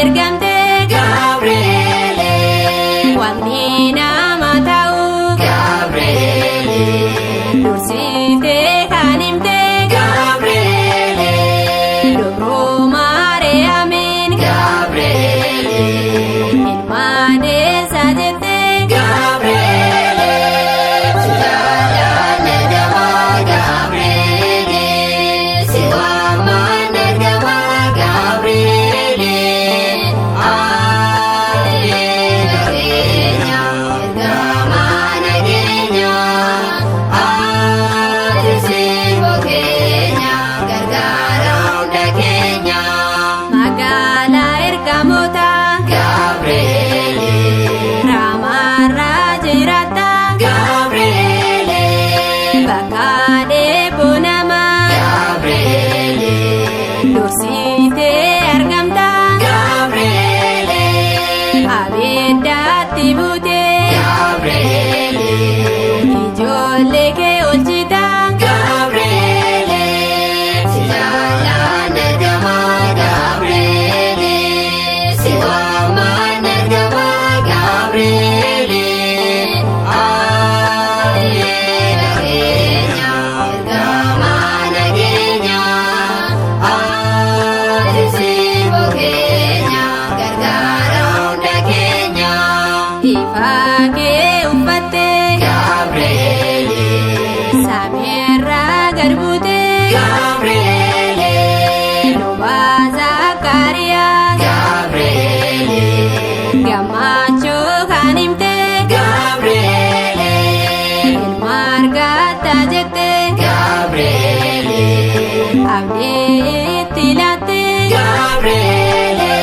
ergamte Gabriele, wanti nama ta'u Gabriele, dursite kan himte Gabriele, Dubroo Maariyaamiin Gabriele, ilma deessaa jette Gabriele, sujaalaan ergamaa Gabriele, si waamaan ergamaa Gabriele, aateera keenya ergamaa nageenya, aateera simboo keenya gargaara hunda keenya. magaalaa ergamoota Gabriele, Raamaarraa jiraata Gabriele, bakka dheebuu namaa Gabriele, dursite argamta Gabriele, abiddaatti buute Gabriele, ijoollee kee oolchita Gabriele, si jaalaan ergamaa Gabriele, si waamaan ergamaa Gabriele, aateera keenya ergamaa nageenya, aateera simboo keenya gargaara hunda keenya. ifaa kee uffatte Gabriele, samiirraa gad buute Gabriele, lubaa Zakkaariyaas Gabriele, gammachuu kan himte Gabriele, ilma argatta jette Gabriele, abdii itti laatte Gabriele,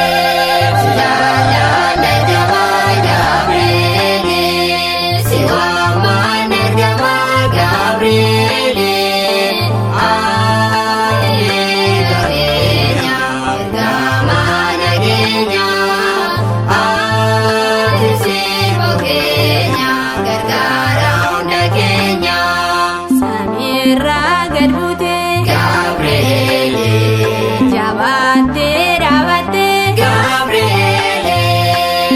sujaalaan ergamaa Gabriele, si waamaan ergamaa Gabriele, aateera keenya ergamaa nageenya, aateera simboo keenya gargaara hunda keenya. samiirraa gad buute Gabriele, jabaattee dhaabatte Gabriele,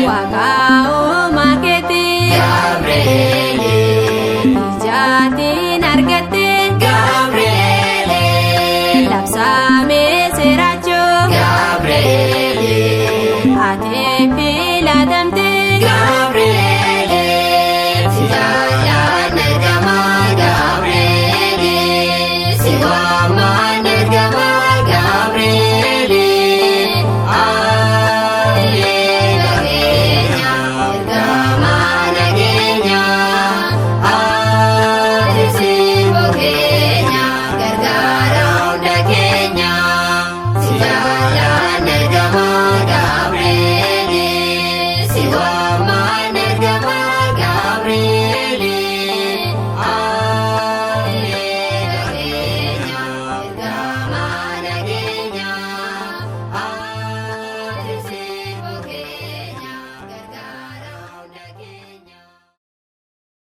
waaqa uumaa keetti Gabriele, ijaatiin argatte Gabriele, labsaamee seeraachoo Gabriele, ati filatamte